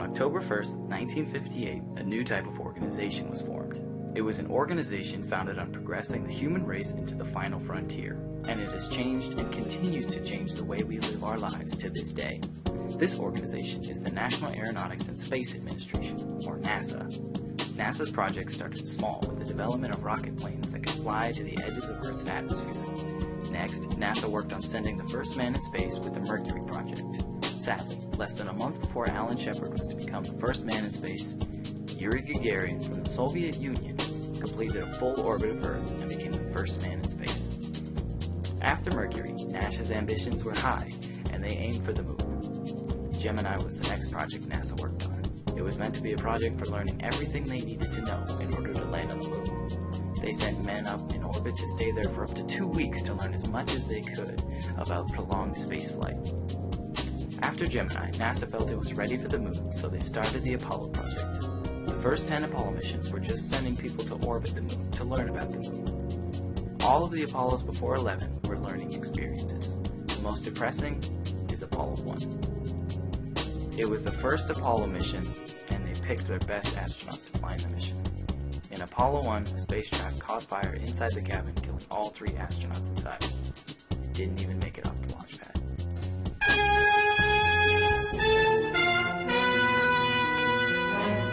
October 1st, 1958, a new type of organization was formed. It was an organization founded on progressing the human race into the final frontier, and it has changed and continues to change the way we live our lives to this day. This organization is the National Aeronautics and Space Administration, or NASA. NASA's project started small with the development of rocket planes that could fly to the edges of Earth's atmosphere. Next, NASA worked on sending the first man in space with the Mercury project. Sadly, less than a month before Alan Shepard was to become the first man in space, Yuri Gagarin from the Soviet Union completed a full orbit of Earth and became the first man in space. After Mercury, NASA's ambitions were high, and they aimed for the moon. Gemini was the next project NASA worked on. It was meant to be a project for learning everything they needed to know in order to land on the moon. They sent men up in orbit to stay there for up to 2 weeks to learn as much as they could about prolonged spaceflight. After Gemini, NASA felt it was ready for the moon, so they started the Apollo project. The first 10 Apollo missions were just sending people to orbit the moon to learn about the moon. All of the Apollos before 11 were learning experiences. The most depressing is Apollo 1. It was the first Apollo mission, and they picked their best astronauts to fly in the mission. In Apollo 1, a spacecraft caught fire inside the cabin, killing all 3 astronauts inside. It didn't even make it off the launch pad.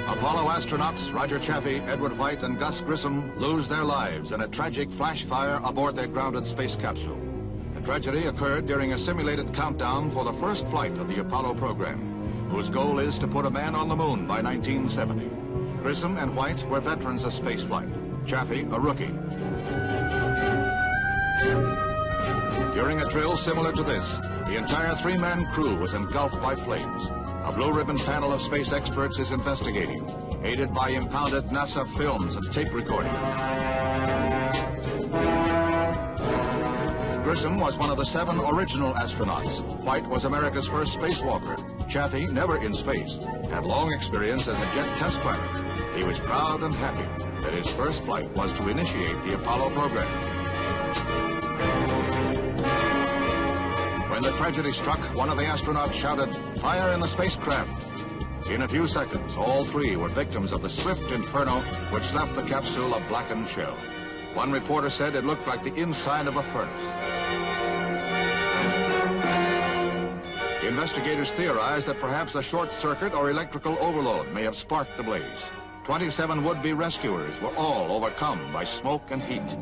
Apollo astronauts Roger Chaffee, Edward White, and Gus Grissom lose their lives in a tragic flash fire aboard their grounded space capsule. The tragedy occurred during a simulated countdown for the first flight of the Apollo program, whose goal is to put a man on the moon by 1970. Grissom and White were veterans of spaceflight, Chaffee a rookie. During a drill similar to this, the entire 3-man crew was engulfed by flames. A blue-ribbon panel of space experts is investigating, aided by impounded NASA films and tape recordings. Grissom was one of the 7 original astronauts. White was America's first spacewalker. Chaffee, never in space, had long experience as a jet test pilot. He was proud and happy that his first flight was to initiate the Apollo program. When the tragedy struck, one of the astronauts shouted, "Fire in the spacecraft!" In a few seconds, all 3 were victims of the swift inferno which left the capsule a blackened shell. One reporter said it looked like the inside of a furnace. Investigators theorized that perhaps a short circuit or electrical overload may have sparked the blaze. 27 would-be rescuers were all overcome by smoke and heat.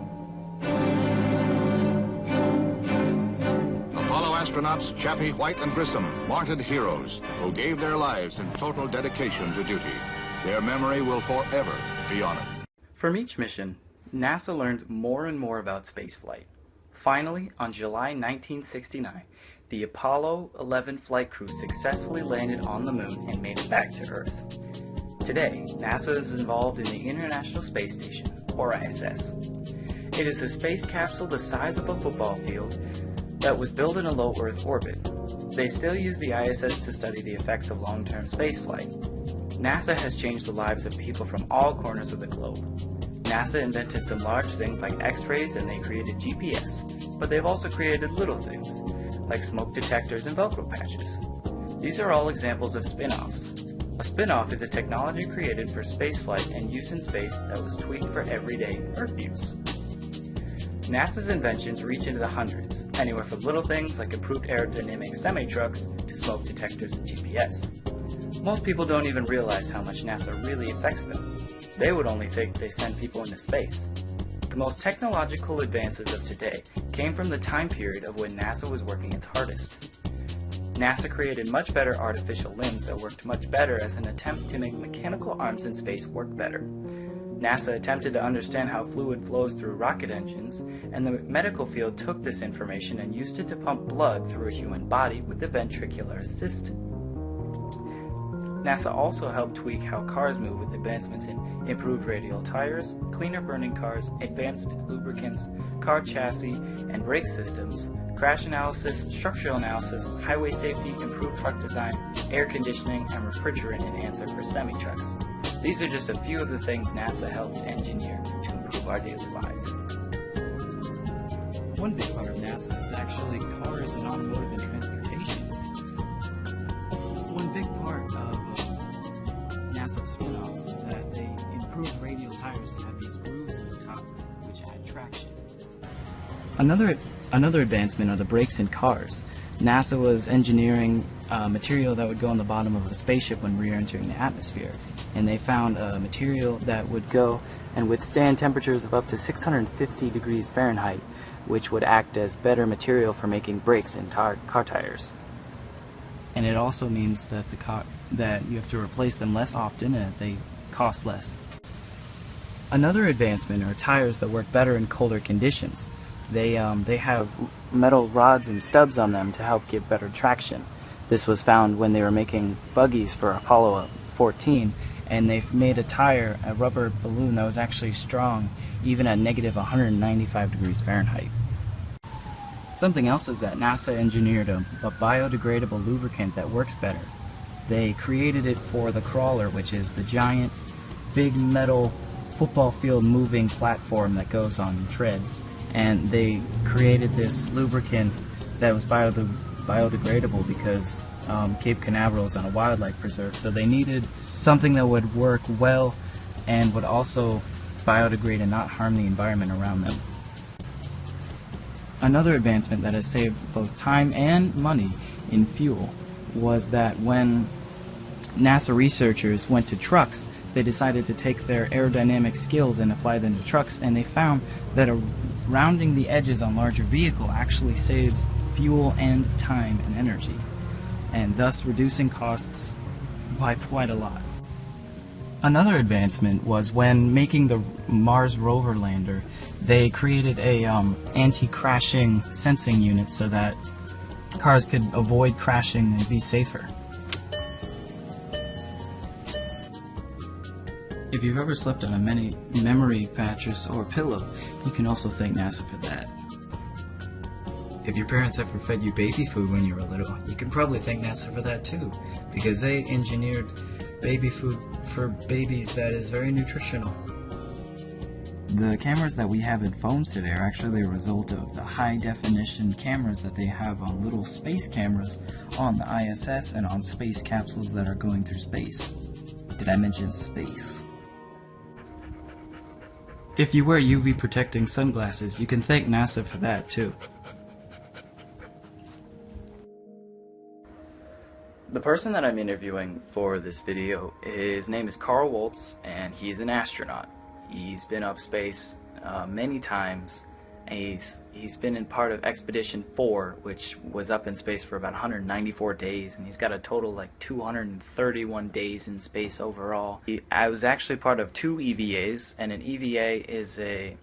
Astronauts Chaffee, White, and Grissom, martyred heroes who gave their lives in total dedication to duty. Their memory will forever be honored. From each mission, NASA learned more and more about spaceflight. Finally, on July 1969, the Apollo 11 flight crew successfully landed on the moon and made it back to Earth. Today, NASA is involved in the International Space Station, or ISS. It is a space capsule the size of a football field that was built in a low Earth orbit. They still use the ISS to study the effects of long-term spaceflight. NASA has changed the lives of people from all corners of the globe. NASA invented some large things like X-rays, and they created GPS, but they've also created little things, like smoke detectors and Velcro patches. These are all examples of spin-offs. A spin-off is a technology created for spaceflight and use in space that was tweaked for everyday Earth use. NASA's inventions reach into the hundreds, anywhere from little things like improved aerodynamic semi-trucks to smoke detectors and GPS. Most people don't even realize how much NASA really affects them. They would only think they send people into space. The most technological advances of today came from the time period of when NASA was working its hardest. NASA created much better artificial limbs that worked much better as an attempt to make mechanical arms in space work better. NASA attempted to understand how fluid flows through rocket engines, and the medical field took this information and used it to pump blood through a human body with the ventricular assist. NASA also helped tweak how cars move with advancements in improved radial tires, cleaner burning cars, advanced lubricants, car chassis and brake systems, crash analysis, structural analysis, highway safety, improved truck design, air conditioning, and refrigerant enhancer for semi-trucks. These are just a few of the things NASA helped engineer to improve our daily lives. One big part of NASA is actually cars and automotive and transportation. One big part of NASA spin-offs is that they improved radial tires to have these grooves in the top, which add traction. Another advancement are the brakes in cars. NASA was engineering material that would go on the bottom of a spaceship when re-entering the atmosphere, and they found a material that would go and withstand temperatures of up to 650 degrees Fahrenheit, which would act as better material for making brakes in car tires. And it also means that that you have to replace them less often and they cost less. Another advancement are tires that work better in colder conditions. They have metal rods and stubs on them to help give better traction. This was found when they were making buggies for Apollo 14, and they've made a tire, a rubber balloon that was actually strong even at negative 195 degrees Fahrenheit. Something else is that NASA engineered a biodegradable lubricant that works better. They created it for the crawler, which is the giant, big metal football field moving platform that goes on treads. And they created this lubricant that was biodegradable because Cape Canaveral is on a wildlife preserve, so they needed something that would work well and would also biodegrade and not harm the environment around them. Another advancement that has saved both time and money in fuel was that when NASA researchers went to trucks, they decided to take their aerodynamic skills and apply them to trucks, and they found that rounding the edges on larger vehicle actually saves fuel and time and energy, and thus reducing costs by quite a lot. Another advancement was when making the Mars rover lander, they created a anti-crashing sensing unit so that cars could avoid crashing and be safer. If you've ever slept on a memory mattress or pillow, you can also thank NASA for that. If your parents ever fed you baby food when you were little, you can probably thank NASA for that too, because they engineered baby food for babies that is very nutritional. The cameras that we have in phones today are actually a result of the high-definition cameras that they have on little space cameras on the ISS and on space capsules that are going through space. Did I mention space? If you wear UV protecting sunglasses, you can thank NASA for that too. The person that I'm interviewing for this video, his name is Carl Waltz, and he's an astronaut. He's been up space many times. He's been in part of Expedition 4, which was up in space for about 194 days, and he's got a total like 231 days in space overall. I was actually part of 2 EVAs, and an EVA is a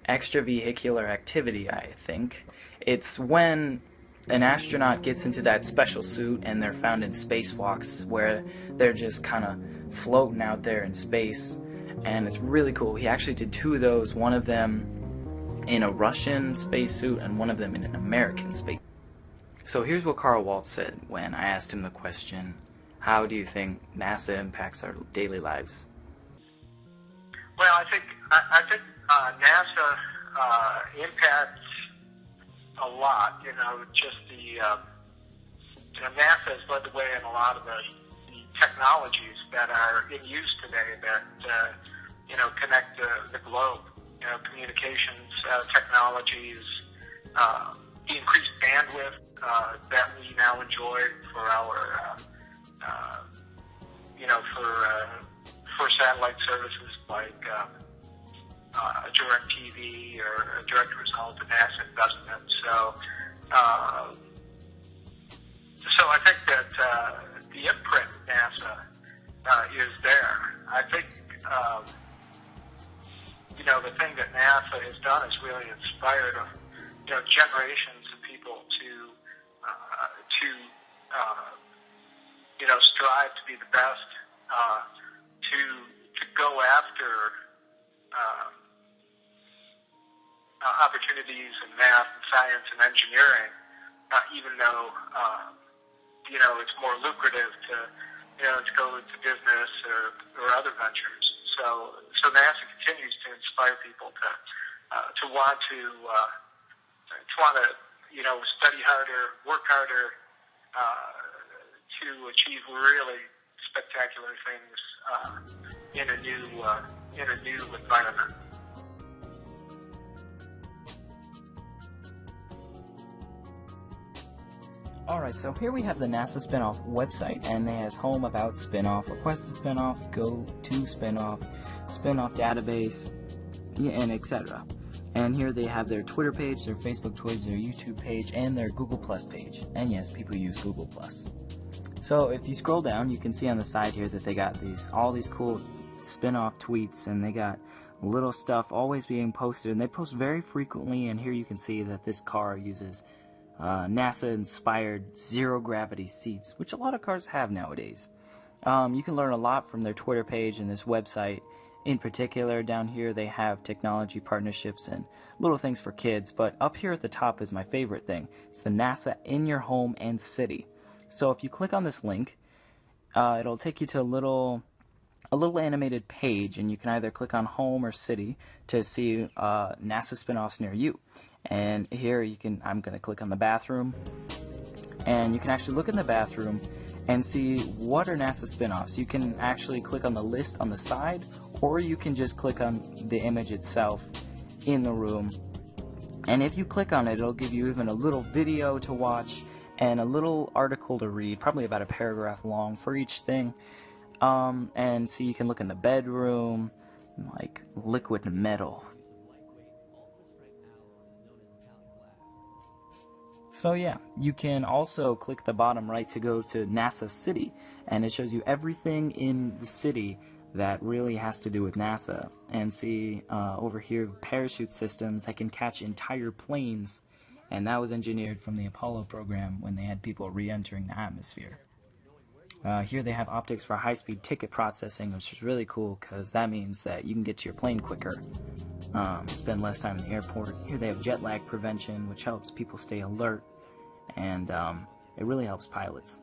extravehicular activity, I think. It's when an astronaut gets into that special suit and they're found in spacewalks where they're just kind of floating out there in space, and it's really cool. He actually did 2 of those, one of them in a Russian spacesuit and one of them in an American space. So here's what Carl Waltz said when I asked him the question, how do you think NASA impacts our daily lives? Well, I think NASA impacts a lot. Just NASA has led the way in a lot of the technologies that are in use today that connect the globe. Communications technologies, the increased bandwidth that we now enjoy for our for satellite services like DirecTV or a direct result of NASA investment. So I think that the imprint of NASA is there. I think the thing that NASA has done is really inspired generations of people to strive to be the best, to go after opportunities in math and science and engineering, even though it's more lucrative to go into business or other ventures. So NASA continues to inspire people to want to study harder, work harder, to achieve really spectacular things in a new environment. Alright, so here we have the NASA Spinoff website, and it has home, about, spinoff, request a spinoff, go to spinoff, spinoff database, and etc. And here they have their Twitter page, their Facebook page, their YouTube page, and their Google Plus page. And yes, people use Google Plus. So if you scroll down, you can see on the side here that they got all these cool spinoff tweets, and they got little stuff always being posted, and they post very frequently. And here you can see that this car uses NASA-inspired zero-gravity seats, which a lot of cars have nowadays. You can learn a lot from their Twitter page and this website. In particular, down here they have technology partnerships and little things for kids, but up here at the top is my favorite thing. It's the NASA in your home and city. So if you click on this link, it'll take you to a little animated page, and you can either click on home or city to see NASA spinoffs near you. And here I'm going to click on the bathroom, and you can actually look in the bathroom and see what are NASA spinoffs. You can actually click on the list on the side, or you can just click on the image itself in the room. And if you click on it, it'll give you even a little video to watch and a little article to read, probably about a paragraph long for each thing. And so you can look in the bedroom, like liquid metal. So yeah, you can also click the bottom right to go to NASA City, and it shows you everything in the city that really has to do with NASA. And see over here, parachute systems that can catch entire planes, and that was engineered from the Apollo program when they had people re-entering the atmosphere. Here they have optics for high-speed ticket processing, which is really cool because that means that you can get to your plane quicker, spend less time in the airport. Here they have jet lag prevention, which helps people stay alert, and it really helps pilots.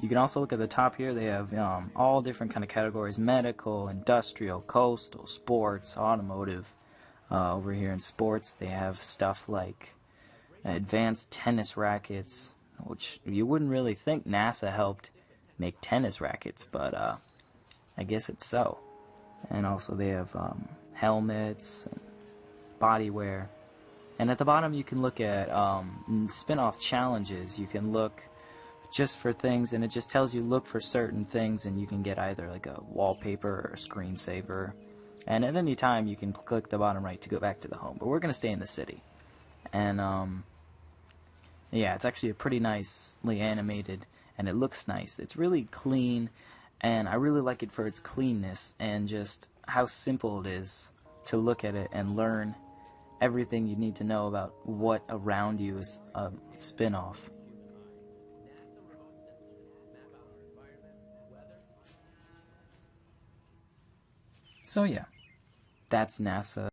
You can also look at the top here. They have all different kind of categories: medical, industrial, coastal, sports, automotive. Over here in sports, they have stuff like advanced tennis rackets, which you wouldn't really think NASA helped make tennis rackets, but I guess it's so. And also they have helmets and body wear. And at the bottom you can look at spin-off challenges. You can look just for things, and it just tells you look for certain things, and you can get either like a wallpaper or a screensaver. And at any time you can click the bottom right to go back to the home, but we're going to stay in the city. And yeah, it's actually a pretty nicely animated, and it looks nice. It's really clean, and I really like it for its cleanness and just how simple it is to look at it and learn everything you need to know about what around you is a spin-off. So yeah, that's NASA.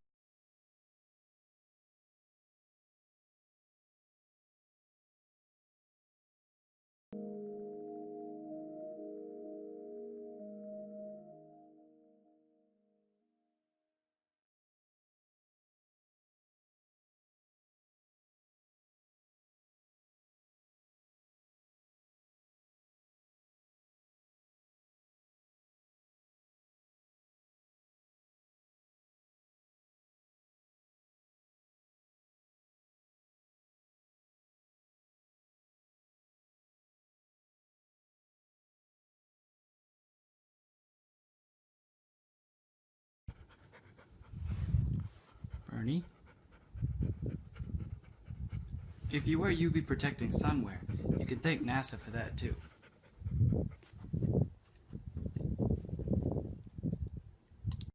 Bernie? If you wear UV protecting sunwear, you can thank NASA for that too.